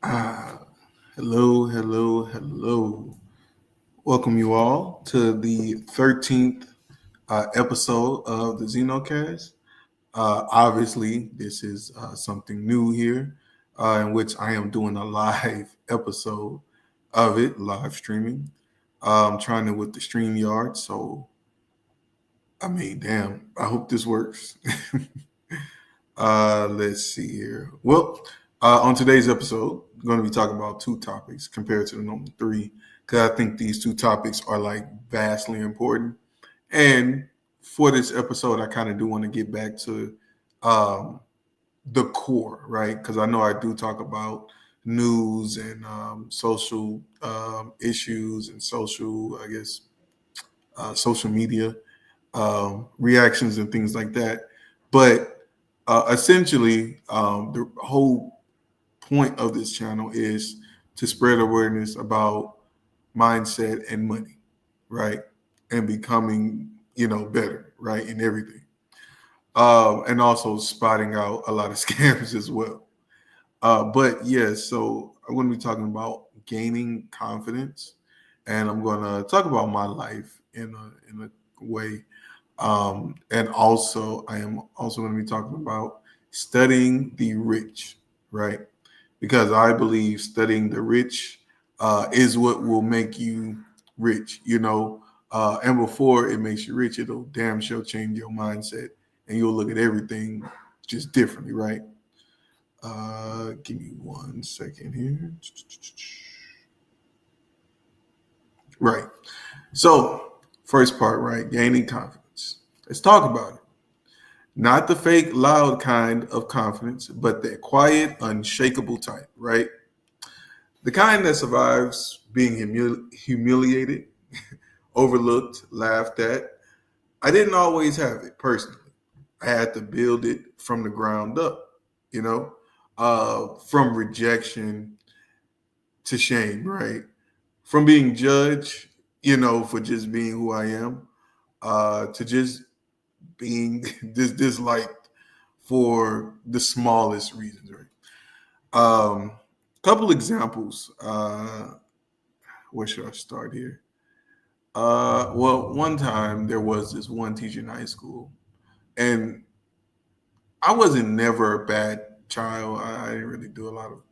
Ah, hello. Welcome you all to the 13th episode of the Zenocast. Obviously, this is something new here, in which I am doing a live episode of it, live streaming. I'm trying it with the StreamYard, so I mean, damn, I hope this works. Let's see here. Well, on today's episode, we're going to be talking about two topics compared to the normal three, because I think these two topics are like vastly important. And for this episode, I kind of do want to get back to um, the core, right? Because I know I do talk about news and social issues and social, I guess, social media reactions and things like that. But essentially, the whole point of this channel is to spread awareness about mindset and money, right? And becoming, better, right, in everything. And also spotting out a lot of scams as well. But yeah, so I'm going to be talking about gaining confidence, and I'm going to talk about my life in a way. And also, I am also going to be talking about studying the rich, right? Because I believe studying the rich is what will make you rich, and before it makes you rich, it'll damn sure change your mindset, and you'll look at everything just differently, right? Give me 1 second here. Right. So, first part, right? Gaining confidence. Let's talk about it. Not the fake, loud kind of confidence, but the quiet, unshakable type, right? The kind that survives being humiliated, overlooked, laughed at. I didn't always have it personally. I had to build it from the ground up, from rejection to shame, right? From being judged, for just being who I am, to just being disliked for the smallest reasons, right? Couple examples. Where should I start here? Well, one time there was this one teacher in high school, and I wasn't never a bad child. I didn't really do a lot of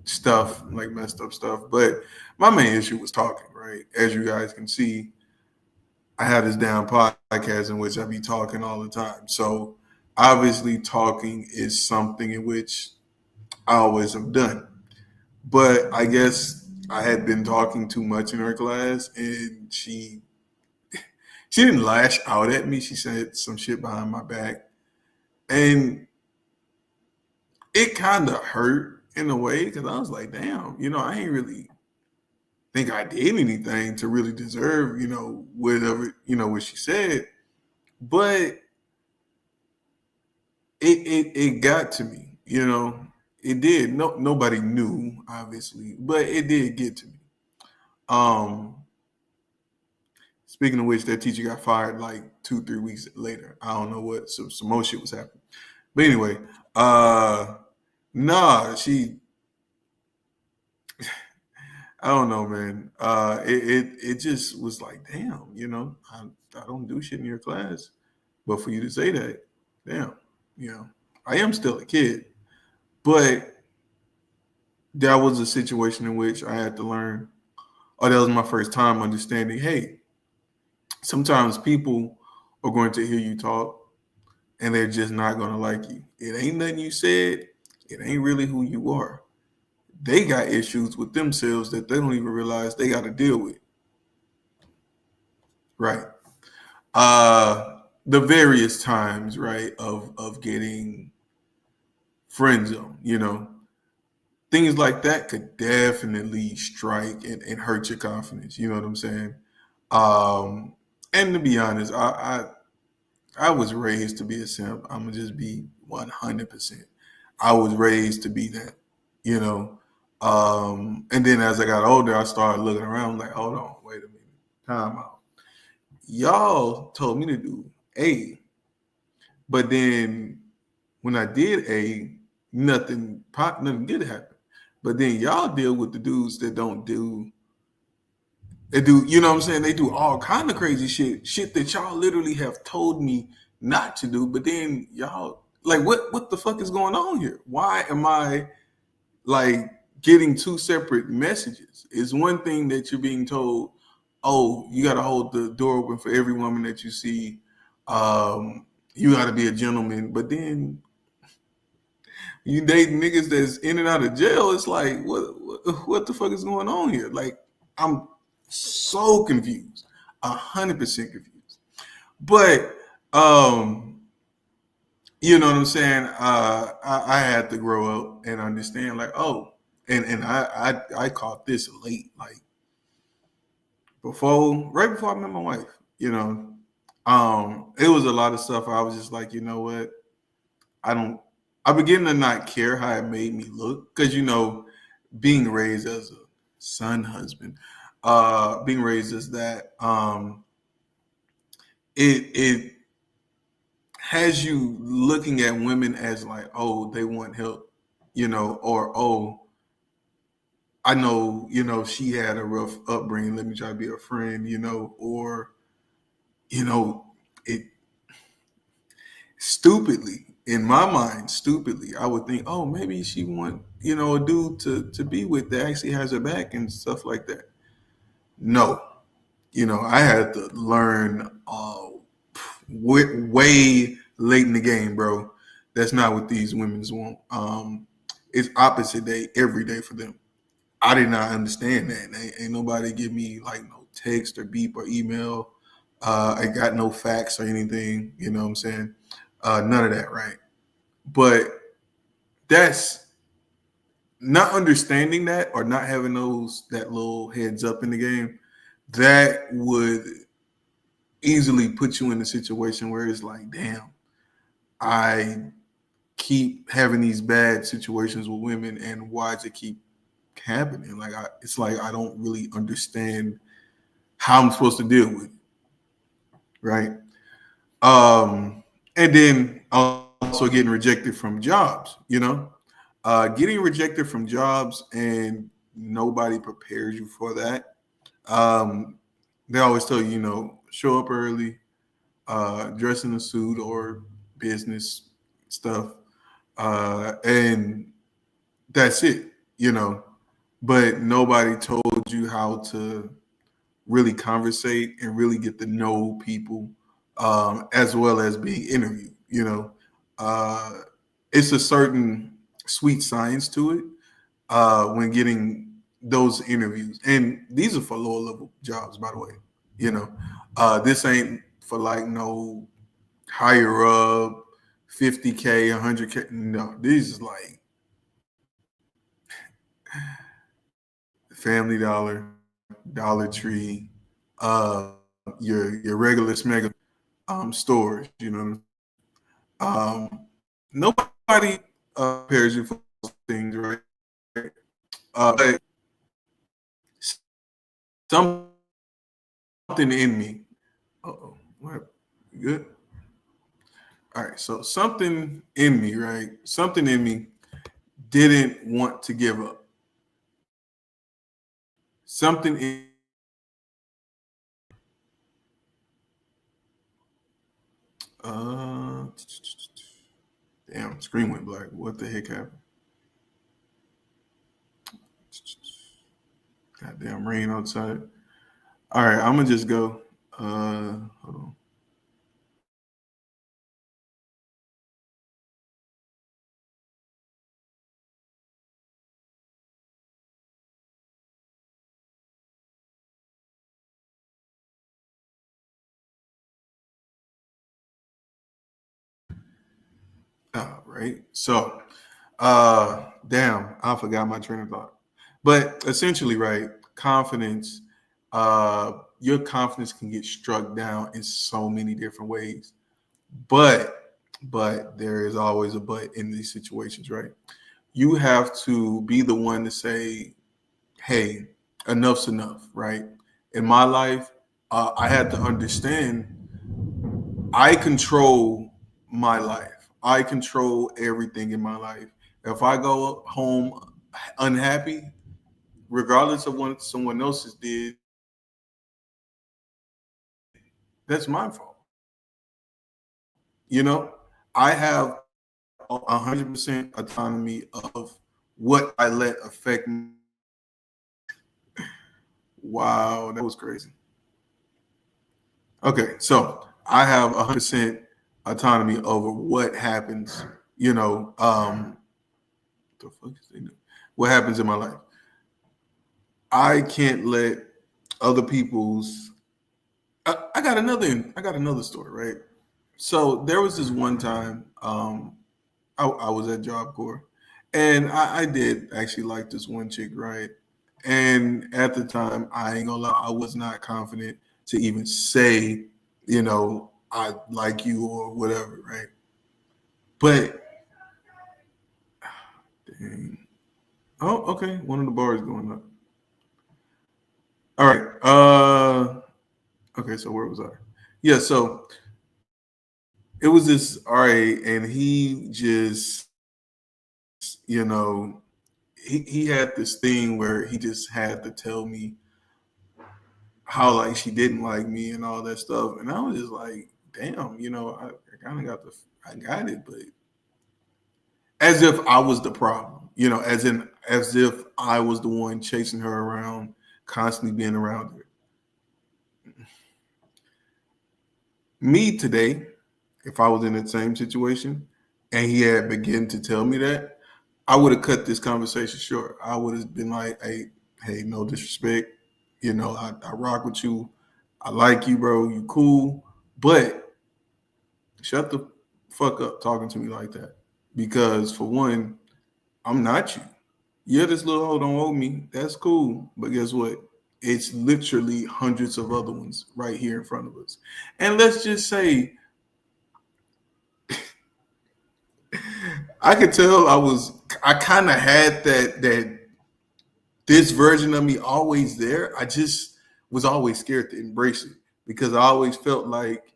stuff, like messed up stuff. But my main issue was talking, right? As you guys can see, I have this damn podcast in which I be talking all the time. So obviously, talking is something in which I always have done. But I guess I had been talking too much in her class, and she didn't lash out at me. She said some shit behind my back, and it kind of hurt in a way because I was like, damn, I ain't really think I did anything to really deserve, whatever, what she said. But it got to me, It did. Nobody knew, obviously, but it did get to me. Um, Speaking of which, that teacher got fired like 2, 3 weeks later. I don't know what some more shit was happening. But anyway, uh nah, I don't know, man. It just was like, damn, I don't do shit in your class. But for you to say that, damn, you know, I am still a kid. But that was a situation in which I had to learn, or that was my first time understanding, hey, sometimes people are going to hear you talk and they're just not going to like you. It ain't nothing you said. It ain't really who you are. They got issues with themselves that they don't even realize they got to deal with. Right. The various times, right, of getting friend zone, things like that could definitely strike and hurt your confidence. You know what I'm saying? Um, and to be honest, I was raised to be a simp. I'm gonna just be 100%. I was raised to be that, you know. And then as I got older, I started looking around like, hold on, wait a minute, time out. Y'all told me to do A, but then when I did A, nothing good happened. But then y'all deal with the dudes that don't do they do, you know what I'm saying? They do all kind of crazy shit that y'all literally have told me not to do. But then y'all like what the fuck is going on here? Why am I like getting two separate messages? It's one thing that you're being told, oh, you got to hold the door open for every woman that you see. You got to be a gentleman. But then you date niggas that's in and out of jail. It's like, what the fuck is going on here? Like, I'm so confused, 100% confused. But you know what I'm saying? I had to grow up and understand, like, oh, and I caught this late, like right before I met my wife. You know, it was a lot of stuff. I was just like, you know what? I don't. I began to not care how it made me look because being raised as a son husband, being raised as that, it has you looking at women as like, oh, they want help, or oh, I know, she had a rough upbringing. Let me try to be a friend, or it stupidly in my mind, stupidly, I would think, oh, maybe she want, a dude to be with that actually has her back and stuff like that. No, I had to learn way late in the game, bro. That's not what these women's want. It's opposite day every day for them. I did not understand that. Ain't nobody give me like no text or beep or email. I got no facts or anything. You know what I'm saying? None of that, right? But that's not understanding that or not having that little heads up in the game. That would easily put you in a situation where it's like, damn, I keep having these bad situations with women, and why does it keep happening? Like, it's like I don't really understand how I'm supposed to deal with it, right? And then also getting rejected from jobs, getting rejected from jobs, and nobody prepares you for that. They always tell you, show up early, dress in a suit or business stuff, and that's it, But nobody told you how to really conversate and really get to know people, as well as being interviewed. Uh, it's a certain sweet science to it when getting those interviews, and these are for lower level jobs, by the way. This ain't for like no higher up, 50K, 100K. No, these is like Family Dollar, Dollar Tree, your regular smeg stores. Nobody prepares you for those things, right? But something in me. Oh, what? Good. All right. So something in me, right? Something in me didn't want to give up. Something in uh damn, screen went black. What the heck happened? Goddamn rain outside. All right, I'm gonna just go. Hold on. All right. So, damn, I forgot my train of thought. But essentially, right, confidence, your confidence can get struck down in so many different ways. But there is always a but in these situations, right? You have to be the one to say, hey, enough's enough, right? In my life, I had to understand I control my life. I control everything in my life. If I go home unhappy, regardless of what someone else's did, that's my fault. You know, I have 100% autonomy of what I let affect me. Wow, that was crazy. Okay, so I have 100% autonomy over what happens. You know, the fuck is they do? What happens in my life? I can't let other people's. I got another story, right? So there was this one time I was at Job Corps, and I did actually like this one chick, right? And at the time, I ain't gonna lie, I was not confident to even say, I like you or whatever, right? But dang. Oh, okay, one of the bars going up. All right. Okay, so where was I? Yeah, so it was this RA, and he just, you know, he had this thing where he just had to tell me how like she didn't like me and all that stuff, and I was just like, damn, I kind of I got it, but as if I was the problem, as if I was the one chasing her around, constantly being around her. Me today, if I was in that same situation and he had begun to tell me that, I would have cut this conversation short. I would have been like, hey, no disrespect. I rock with you. I like you, bro. You cool. But shut the fuck up talking to me like that. Because for one, I'm not you. Yeah, this little hoe don't owe me. That's cool. But guess what? It's literally hundreds of other ones right here in front of us. And let's just say I could tell I kind of had that this version of me always there. I just was always scared to embrace it because I always felt like,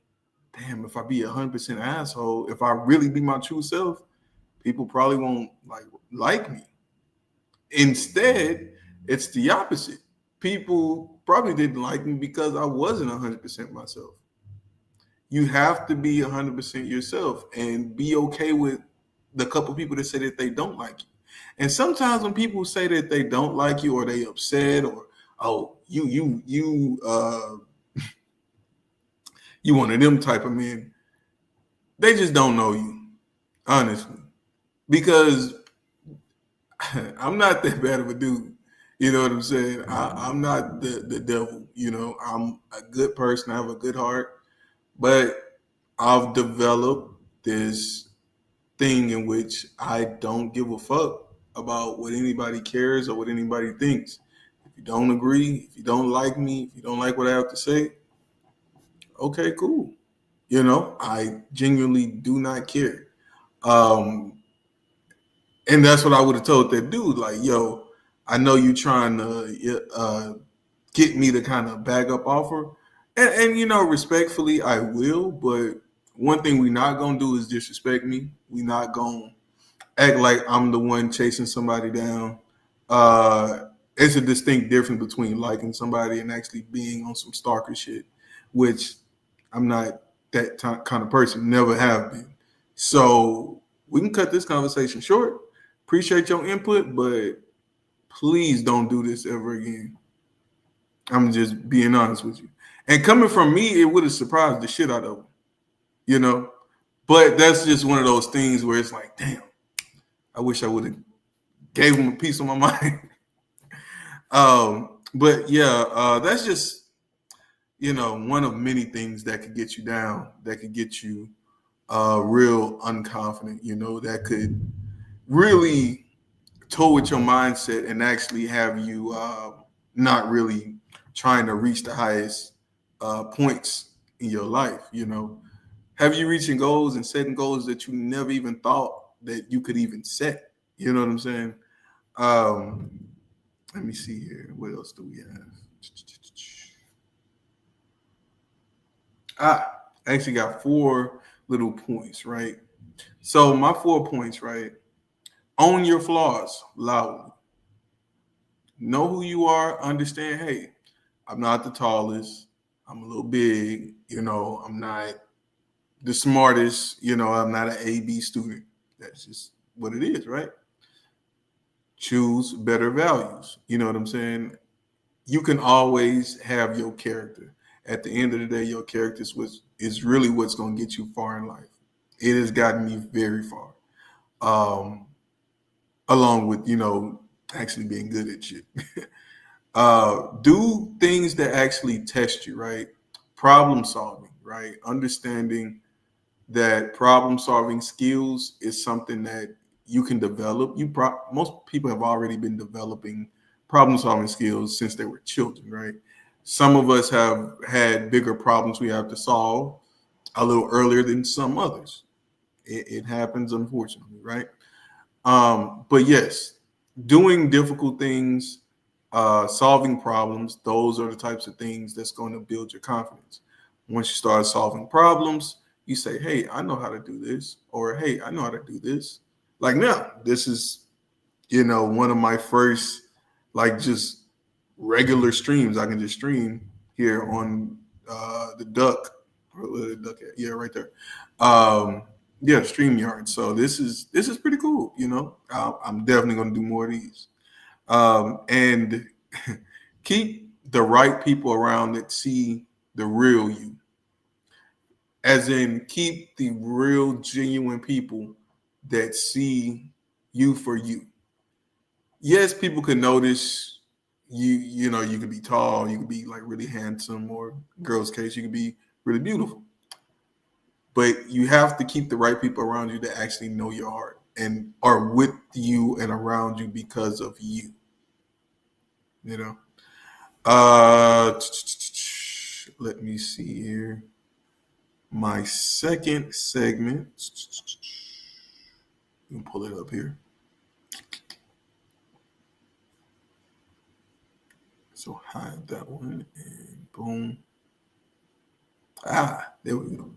damn, if I be 100% asshole, if I really be my true self, people probably won't like me. Instead, it's the opposite. People probably didn't like me because I wasn't 100% myself. You have to be 100% yourself and be okay with the couple people that say that they don't like you. And sometimes when people say that they don't like you or they upset or oh you one of them type of men, they just don't know you, honestly. Because I'm not that bad of a dude. You know what I'm saying? I'm not the devil. I'm a good person. I have a good heart. But I've developed this thing in which I don't give a fuck about what anybody cares or what anybody thinks. If you don't agree, if you don't like me, if you don't like what I have to say, okay, cool. I genuinely do not care. Um, and that's what I would have told that dude. Like, yo, I know you trying to get me to kind of back up offer, and respectfully, I will. But one thing we not gonna do is disrespect me. We not gonna act like I'm the one chasing somebody down. It's a distinct difference between liking somebody and actually being on some stalker shit, which I'm not that kind of person. Never have been. So we can cut this conversation short. Appreciate your input, but please don't do this ever again. I'm just being honest with you. And coming from me, it would have surprised the shit out of him, you know. But that's just one of those things where it's like, damn, I wish I would have gave him a piece of my mind. But yeah, that's just one of many things that could get you down, that could get you real unconfident. That could really tow with your mindset and actually have you not really trying to reach the highest points in your life. Have you reaching goals and setting goals that you never even thought that you could even set? You know what I'm saying? Um, Let me see here. What else do we have? I actually got four little points, right? So my 4 points, right? Own your flaws loudly. Know who you are. Understand, hey, I'm not the tallest. I'm a little big. I'm not the smartest. I'm not an A/B student. That's just what it is, right? Choose better values. You know what I'm saying? You can always have your character. At the end of the day, your character is really what's going to get you far in life. It has gotten me very far, um, along with actually being good at shit. Do things that actually test you, right? Problem solving, right? Understanding that problem solving skills is something that you can develop. Most people have already been developing problem solving skills since they were children, right? Some of us have had bigger problems we have to solve a little earlier than some others. It happens, unfortunately, right? But yes, doing difficult things, solving problems, those are the types of things that's going to build your confidence. Once you start solving problems, you say, hey, I know how to do this, or hey, I know how to do this. Like now, this is, one of my first, like, just regular streams. I can just stream here on the Duck, or the Duck, yeah, right there. Yeah, StreamYard. So this is pretty cool. I'm definitely going to do more of these, and keep the right people around that see the real you, as in keep the real genuine people that see you for you. Yes, people can notice you could be tall, you could be like really handsome, or girl's case, you could be really beautiful. But you have to keep the right people around you that actually know your heart and are with you and around you because of you. You know. Let me see here. My second segment. You can pull it up here. So hide that one and boom. There we go.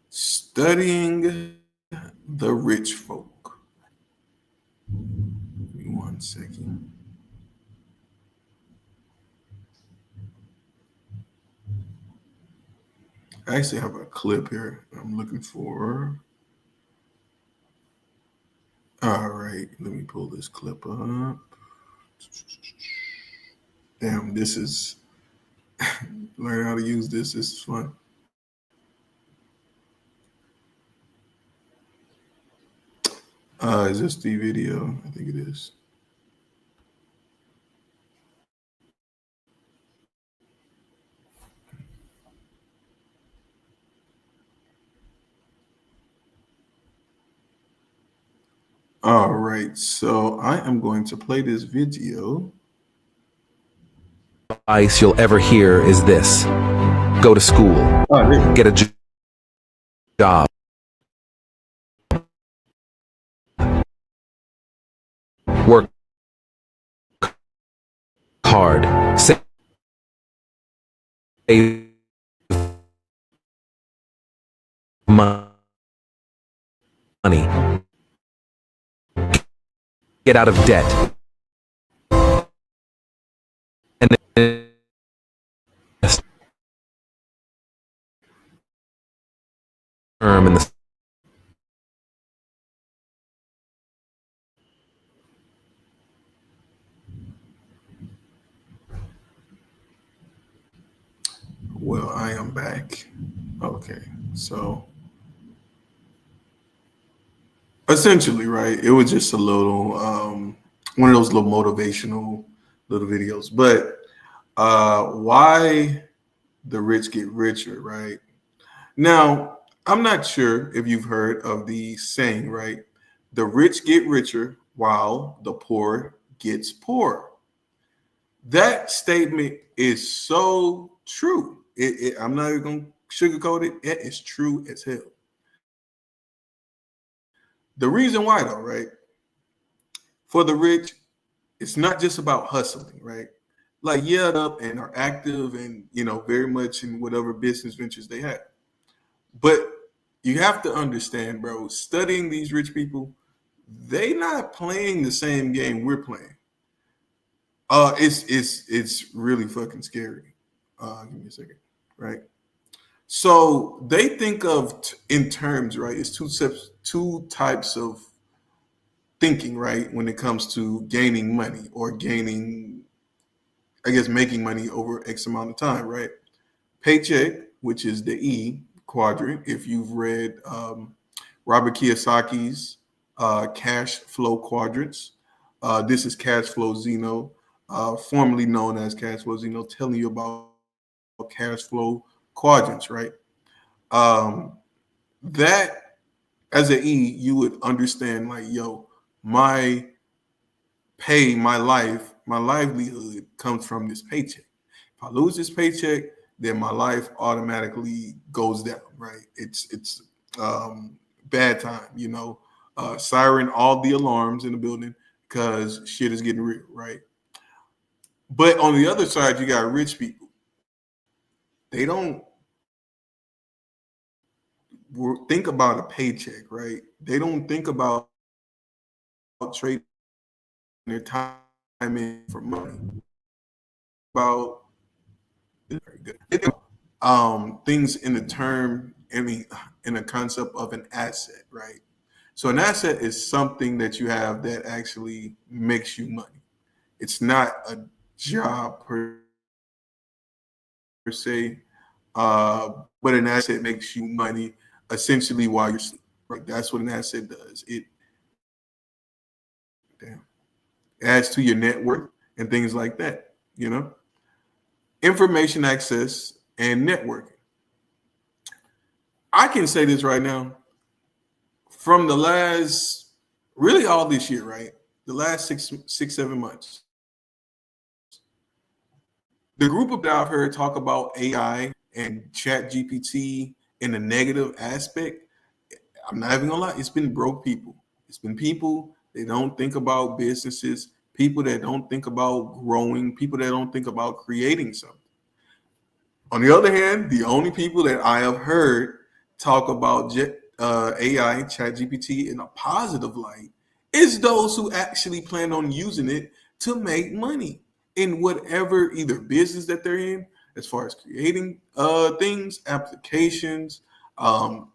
Studying the rich folk. Give me 1 second. I actually have a clip here I'm looking for. All right, let me pull this clip up. Damn, this is learn how to use this. This is fun. Is this the video? I think it is. All right, so I am going to play this video. Advice you'll ever hear is this: go to school, get a job, work hard, save money, get out of debt, and invest term in the Well, I am back. Okay, so essentially, right, it was just a little one of those little motivational little videos. But why the rich get richer, right? Now, I'm not sure if you've heard of the saying, right? The rich get richer while the poor gets poorer. That statement is so true. I'm not even going to sugarcoat it. It is true as hell. The reason why, though, right? For the rich, it's not just about hustling, right? Like, yeah, up and are active and, very much in whatever business ventures they have. But you have to understand, bro, studying these rich people, they not playing the same game we're playing. It's really fucking scary. Give me a second, right? So they think of in terms, right? It's two types of thinking, right? When it comes to gaining money or gaining, I guess, making money over X amount of time, right? Paycheck, which is the E quadrant. If you've read Robert Kiyosaki's cash flow quadrants, this is cash flow Zeno, formerly known as cash flow Zeno, telling you about cash flow quadrants, right? Um, that as an E, you would understand like, yo, my pay, my livelihood comes from this paycheck. If I lose this paycheck, then my life automatically goes down, right? It's bad time, siren all the alarms in the building because shit is getting real, right? But on the other side, you got rich people. They don't think about a paycheck, right? They don't think about trading their time in for money. About very good. Things in the term in a concept of an asset, right? So an asset is something that you have that actually makes you money. It's not a job per se, but an asset makes you money essentially while you're asleep. Right? That's what an asset does. It adds to your net worth and things like that. Information access and networking. I can say this right now. From the last, really all this year, right? The last 7 months, the group of that I've heard talk about AI and Chat GPT in a negative aspect, I'm not even gonna lie, it's been broke people. It's been people that don't think about businesses, people that don't think about growing, people that don't think about creating something. On the other hand, the only people that I have heard talk about AI, ChatGPT, in a positive light is those who actually plan on using it to make money in whatever either business that they're in, as far as creating things, applications,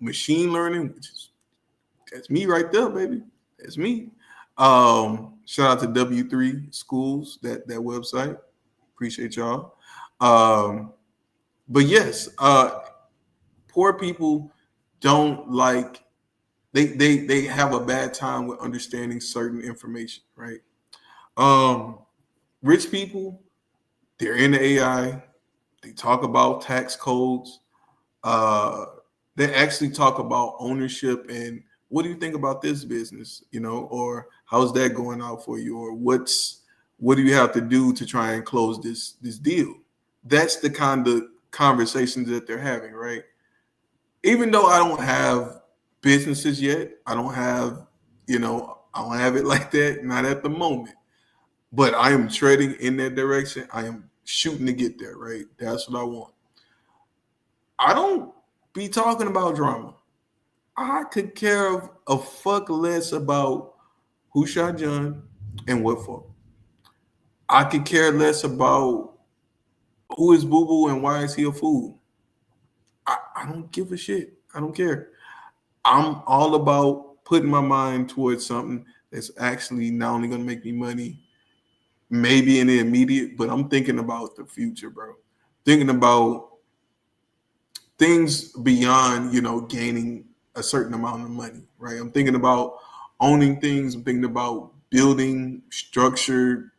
machine learning, which is that's me right there, baby. That's me. Shout out to W3 Schools, that website. Appreciate y'all. But yes, poor people don't like they have a bad time with understanding certain information, right? Um, Rich people, they're in the AI. They talk about tax codes. Uh, they actually talk about ownership and what do you think about this business, or how's that going out for you, or what do you have to do to try and close this deal? That's the kind of conversations that they're having, right? Even though I don't have businesses yet, I don't have it like that, not at the moment. But I am treading in that direction. I am shooting to get there, right? That's what I want. I don't be talking about drama. I could care of a fuck less about who shot John and what for. I could care less about who is Boo Boo and why is he a fool. I don't give a shit. I don't care. I'm all about putting my mind towards something that's actually not only going to make me money, maybe in the immediate, but I'm thinking about the future, bro. Thinking about things beyond, gaining a certain amount of money, right? I'm thinking about owning things. I'm thinking about building structure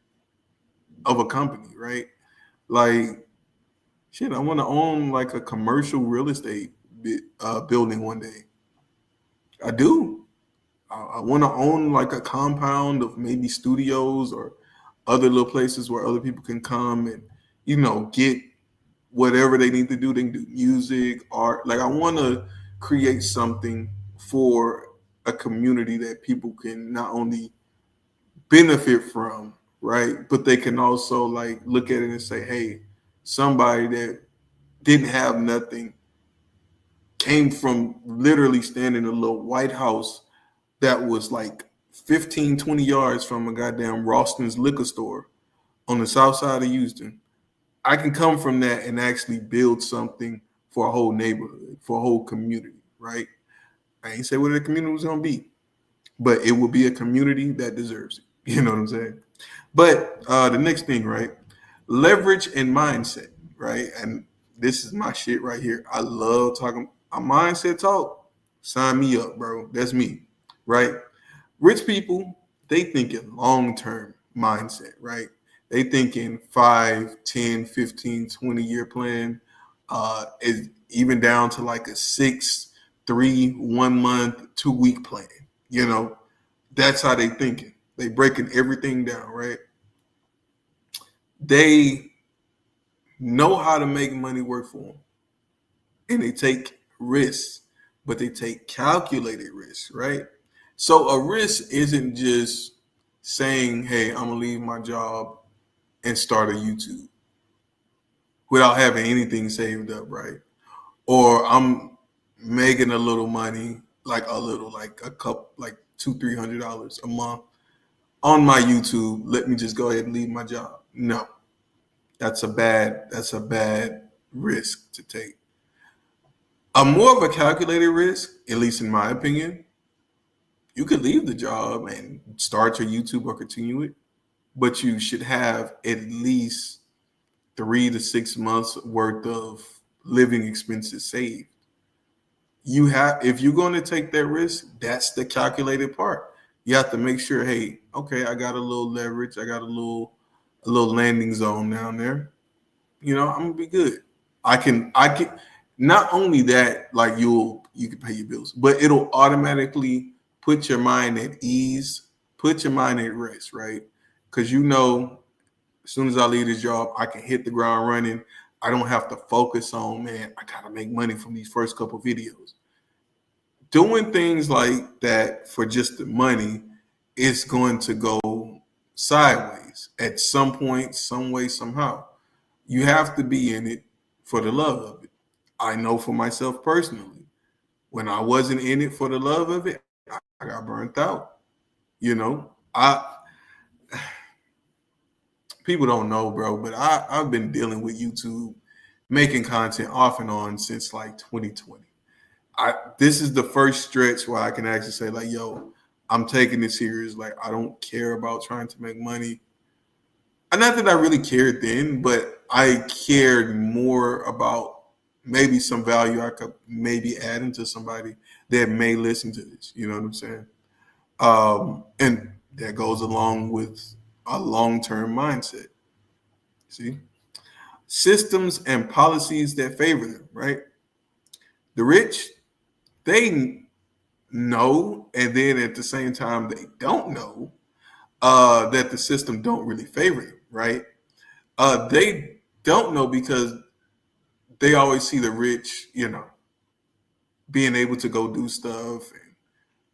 of a company, right? Like, shit, I want to own like a commercial real estate building one day. I do. I want to own like a compound of maybe studios or other little places where other people can come and get whatever they need to do. They can do music, art. Like I want to create something for a community that people can not only benefit from, right, but they can also like look at it and say, hey, somebody that didn't have nothing came from literally standing in a little White House that was like 15, 20 yards from a goddamn Ralston's liquor store, on the south side of Houston, I can come from that and actually build something for a whole neighborhood, for a whole community, right? I ain't say what the community was gonna be, but it will be a community that deserves it. You know what I'm saying? But the next thing, right? Leverage and mindset, right? And this is my shit right here. I love talking a mindset talk. Sign me up, bro. That's me, right? Rich people, they think in long-term mindset, right? They think in 5, 10, 15, 20-year plan. Is even down to like a 6, 3, 1 month, 2 week plan. You know, that's how they thinking. They breaking everything down, right? They know how to make money work for them, and they take risks, but they take calculated risks, right? So a risk isn't just saying, "Hey, I'm gonna leave my job and start a YouTube without having anything saved up," right? Or I'm making a little money, like a little, like a couple, like $200-300 a month on my YouTube. Let me just go ahead and leave my job. No, that's a bad risk to take. A more of a calculated risk, at least in my opinion, you could leave the job and start your YouTube or continue it, but you should have at least 3 to 6 months worth of living expenses saved. You have, if you're going to take that risk, that's the calculated part. You have to make sure, hey, okay, I got a little leverage, I got a little landing zone down there. I'm gonna be good. I can not only that, like you can pay your bills, but it'll automatically put your mind at ease, put your mind at rest, right? Because as soon as I leave this job, I can hit the ground running. I don't have to focus on, man, I gotta make money from these first couple videos. Doing things like that for just the money is going to go sideways at some point, some way, somehow. You have to be in it for the love of it. I know for myself personally, when I wasn't in it for the love of it, I got burnt out. I People don't know, bro, but I've been dealing with YouTube, making content off and on since like 2020. This is the first stretch where I can actually say, like, yo, I'm taking it serious. Like, I don't care about trying to make money. And not that I really cared then, but I cared more about maybe some value I could maybe add into somebody that may listen to this. You know what I'm saying? And that goes along with a long-term mindset. See? Systems and policies that favor them, right? The rich, they know, and then at the same time they don't know that the system don't really favor them, right? They don't know because they always see the rich, being able to go do stuff. And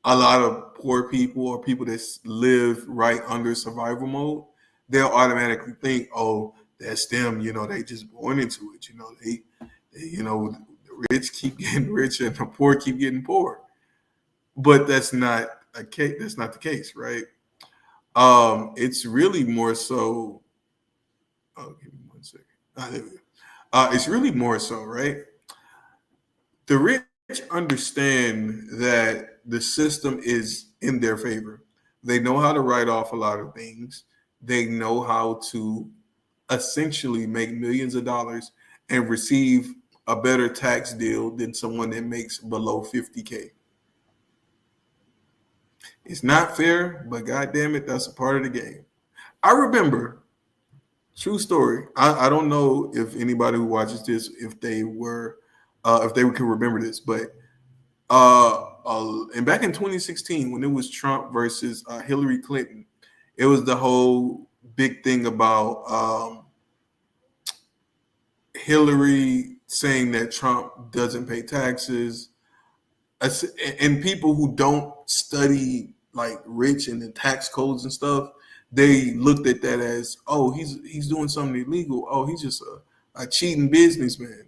a lot of poor people or people that live right under survival mode, they'll automatically think, oh, that's them. They just born into it. The rich keep getting richer and the poor keep getting poor. But that's not a case. That's not the case, right? It's really more so. Oh, give me 1 second. There we go. It's really more so, right? The rich understand that the system is in their favor. They know how to write off a lot of things. They know how to essentially make millions of dollars and receive a better tax deal than someone that makes below 50K. It's not fair, but god damn it, that's a part of the game. I remember, true story. I don't know if anybody who watches this, if they can remember this, but and back in 2016, when it was Trump versus Hillary Clinton, it was the whole big thing about Hillary saying that Trump doesn't pay taxes, and people who don't study like rich and the tax codes and stuff, they looked at that as, oh, he's doing something illegal. Oh, he's just a cheating businessman.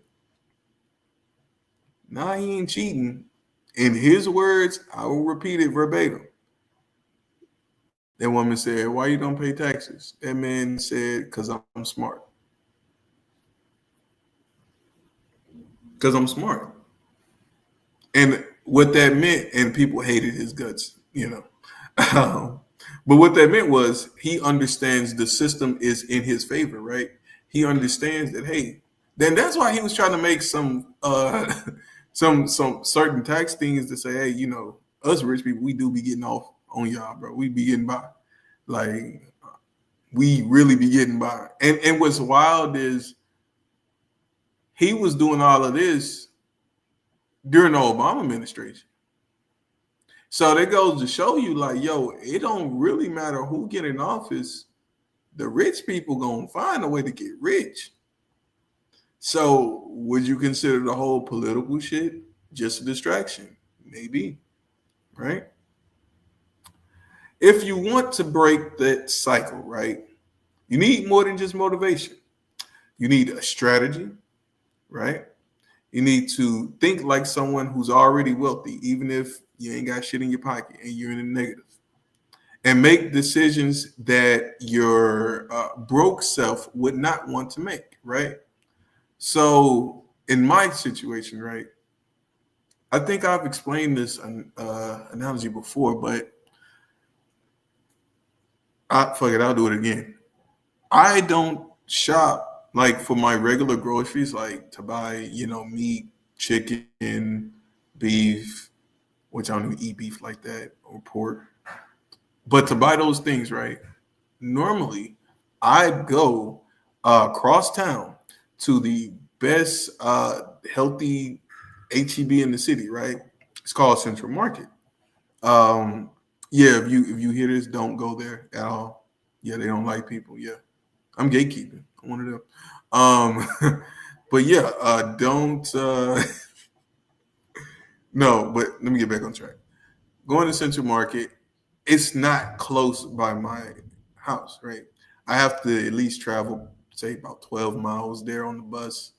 Nah, he ain't cheating. In his words, I will repeat it verbatim. That woman said, "Why you don't pay taxes?" That man said, "Cause I'm smart. Cause I'm smart." And what that meant, and people hated his guts, you know. Um, but what that meant was he understands the system is in his favor, right? He understands that, hey, then that's why he was trying to make some some certain tax things to say, hey, you know, us rich people, we do be getting off on y'all, bro. We be getting by. Like we really be getting by. And what's wild is he was doing all of this during the Obama administration. So that goes to show you, like, yo, it don't really matter who get in office. The rich people gonna find a way to get rich. So would you consider the whole political shit just a distraction? Maybe, right? If you want to break that cycle, right, you need more than just motivation. You need a strategy, right? You need to think like someone who's already wealthy, even if you ain't got shit in your pocket and you're in the negative. And make decisions that your broke self would not want to make, right? So, in my situation, right, I think I've explained this analogy before, but fuck it, I'll do it again. I don't shop like for my regular groceries, like to buy, you know, meat, chicken, beef, which I don't even eat beef like that, or pork. But to buy those things, right? Normally, I'd go across town to the best healthy HEB in the city, right? It's called Central Market. Um, yeah, if you hear this, don't go there at all. Yeah, they don't like people. Yeah, I'm gatekeeping. I'm one of them. But yeah, don't. No, but let me get back on track. Going to Central Market, it's not close by my house, right? I have to at least travel, say, about 12 miles there on the bus.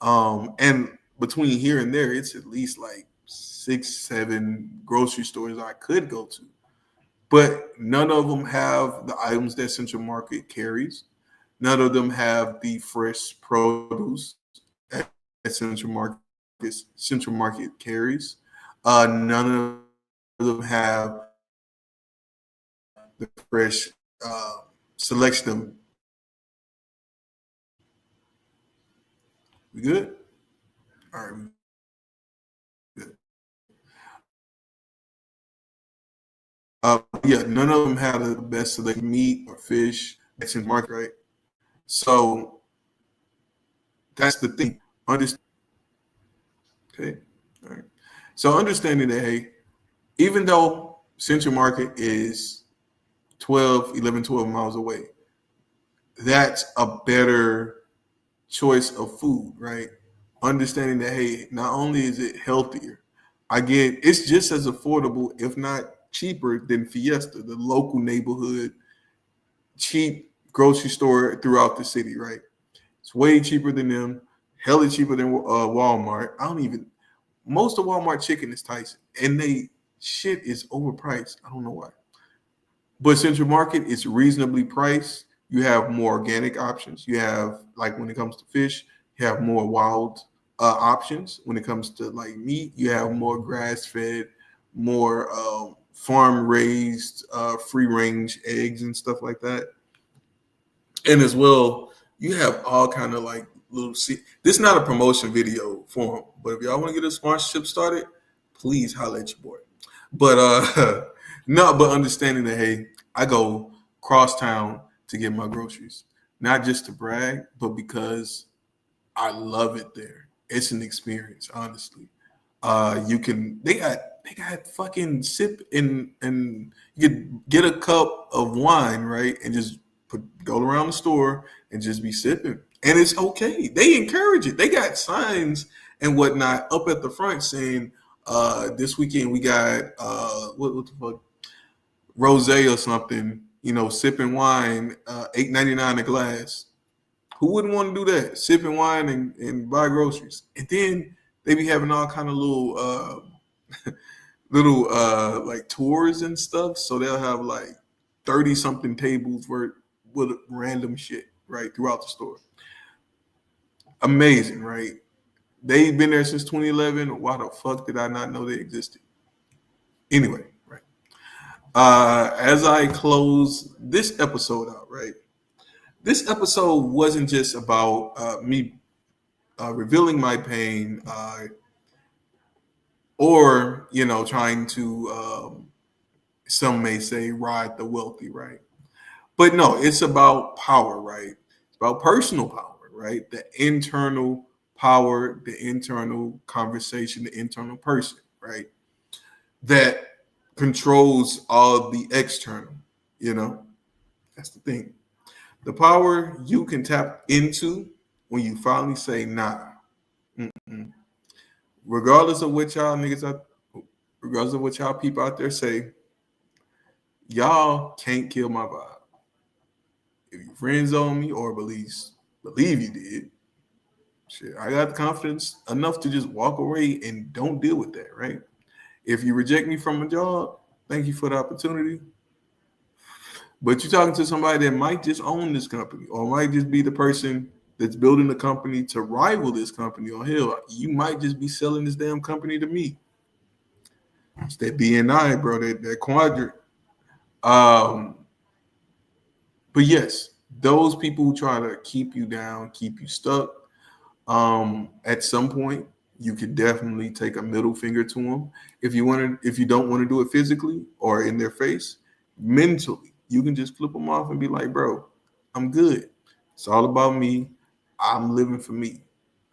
And between here and there, it's at least like 6, 7 grocery stores I could go to. But none of them have the items that Central Market carries. None of them have the fresh produce that Central Market carries. None of them have the fresh selection of. We good? All right, we good. Yeah, none of them have the best selection meat or fish that's in the market, right? So that's the thing. Understand, okay, all right. So understanding that, hey, even though Central Market is 12 miles away, that's a better choice of food, right? Understanding that, hey, not only is it healthier, I get it's just as affordable, if not cheaper, than Fiesta, the local neighborhood cheap grocery store throughout the city, right? It's way cheaper than them, hella cheaper than Walmart. I don't even, most of Walmart chicken is Tyson, and they shit is overpriced. I don't know why. But Central Market is reasonably priced. You have more organic options. You have, like, when it comes to fish, you have more wild options. When it comes to like meat, you have more grass fed, more farm raised, free range eggs and stuff like that. And as well, you have all kind of like little. This is not a promotion video for them, but if y'all want to get a sponsorship started, please holler at your boy. But no, but understanding that, hey, I go cross town to get my groceries, not just to brag, but because I love it there. It's an experience, honestly. You can they got fucking sip and you could get a cup of wine, right, and just go around the store and just be sipping, and it's okay. They encourage it. They got signs and whatnot up at the front saying, "This weekend we got what the fuck, rose or something." You know, sipping wine, $8.99 a glass. Who wouldn't want to do that? Sipping wine and buy groceries. And then they be having all kind of little like tours and stuff. So they'll have like 30 something tables worth with random shit, right, throughout the store. Amazing, right? They've been there since 2011. Why the fuck did I not know they existed? Anyway, right. As I close this episode out, right? This episode wasn't just about me revealing my pain or, trying to, some may say, ride the wealthy, right? But no, it's about power, right? It's about personal power, right? The internal power, the internal conversation, the internal person, right? That controls all the external, you know? That's the thing. The power you can tap into when you finally say, nah. Mm-mm. Regardless of what y'all niggas out, regardless of what y'all people out there say, y'all can't kill my vibe. If your friends own me or believe you did, shit, I got the confidence enough to just walk away and don't deal with that, right? If you reject me from a job, thank you for the opportunity. But you're talking to somebody that might just own this company or might just be the person that's building the company to rival this company. Or hell, you might just be selling this damn company to me. It's that BNI, bro, that quadrant. But yes, those people who try to keep you down, keep you stuck, at some point you could definitely take a middle finger to them. If you don't want to do it physically or in their face, mentally, you can just flip them off and be like, bro, I'm good. It's all about me. I'm living for me.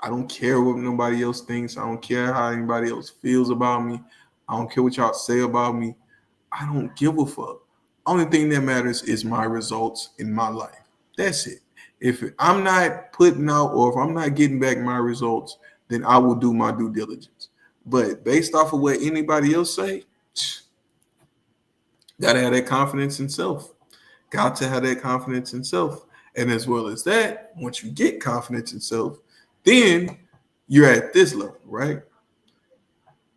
I don't care what nobody else thinks. I don't care how anybody else feels about me. I don't care what y'all say about me. I don't give a fuck. Only thing that matters is my results in my life. That's it. If I'm not putting out or if I'm not getting back my results, then I will do my due diligence. But based off of what anybody else say, gotta have that confidence in self. Got to have that confidence in self. And as well as that, once you get confidence in self, then you're at this level, right?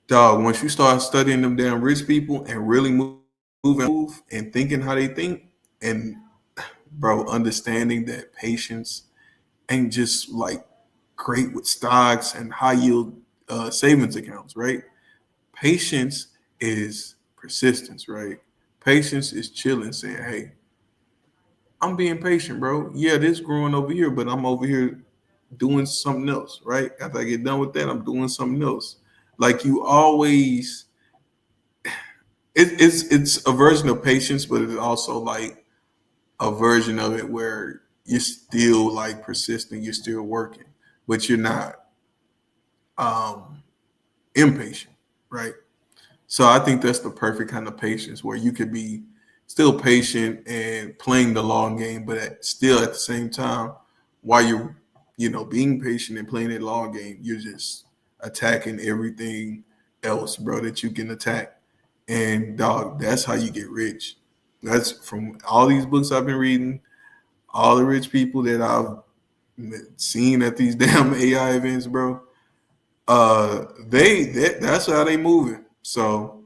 Dog, once you start studying them damn rich people and really move and thinking how they think, and bro, understanding that patience ain't just like great with stocks and high yield savings accounts, right? Patience is persistence, right? Patience is chilling, saying, hey, I'm being patient, bro. Yeah, this growing over here, but I'm over here doing something else, right? After I get done with that, I'm doing something else. Like you always, it's a version of patience, but it's also like a version of it where you're still like persistent, you're still working, but you're not um impatient, right? So I think that's the perfect kind of patience where you could be still patient and playing the long game, but still at the same time, while you're, being patient and playing that long game, you're just attacking everything else, bro, that you can attack. And dog, that's how you get rich. That's from all these books I've been reading, all the rich people that I've seen at these damn AI events, bro. That's how they moving. So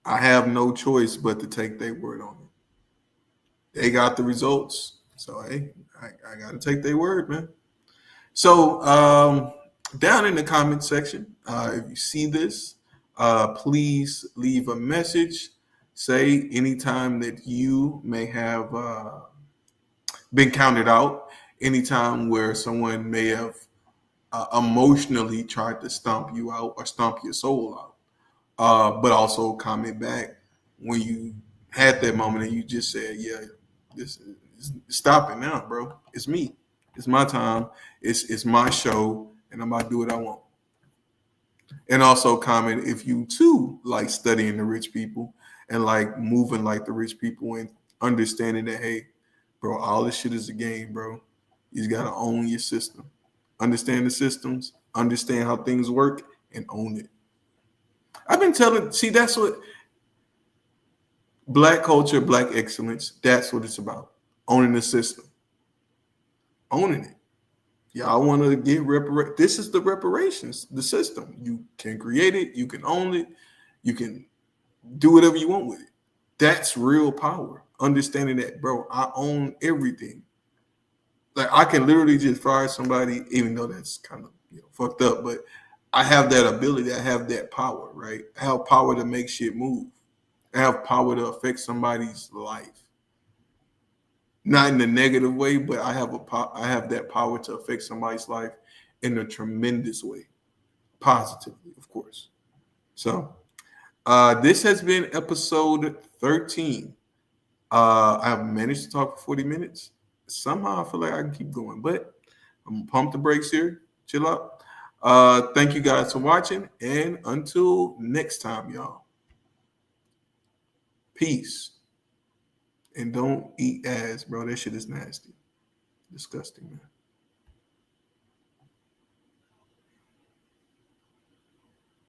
I have no choice but to take their word on it. They got the results, so hey, I got to take their word, man. So down in the comment section, if you see this, please leave a message. Say anytime that you may have been counted out, anytime where someone may have emotionally tried to stomp you out or stomp your soul out. But also comment back when you had that moment and you just said, "Yeah, this is stop it now, bro. It's me. It's my time. It's my show, and I'm about to do what I want." And also comment if you too like studying the rich people and like moving like the rich people and understanding that, hey, bro, all this shit is a game, bro. You just gotta own your system, understand the systems, understand how things work, and own it. I've been telling, see, that's what Black culture, Black excellence, that's what it's about. Owning the system, owning it. Y'all want to get this is the reparations, the system. You can create it, you can own it, you can do whatever you want with it. That's real power. Understanding that, bro, I own everything. Like I can literally just fire somebody, even though that's kind of fucked up, but I have that ability. I have that power, right? I have power to make shit move. I have power to affect somebody's life. Not in a negative way, but I have that power to affect somebody's life in a tremendous way, positively, of course. So this has been episode 13. I've managed to talk for 40 minutes. Somehow I feel like I can keep going, but I'm gonna pump the brakes here. Chill out. Thank you guys for watching, and until next time, y'all. Peace. And don't eat ass, bro. That shit is nasty. Disgusting, man.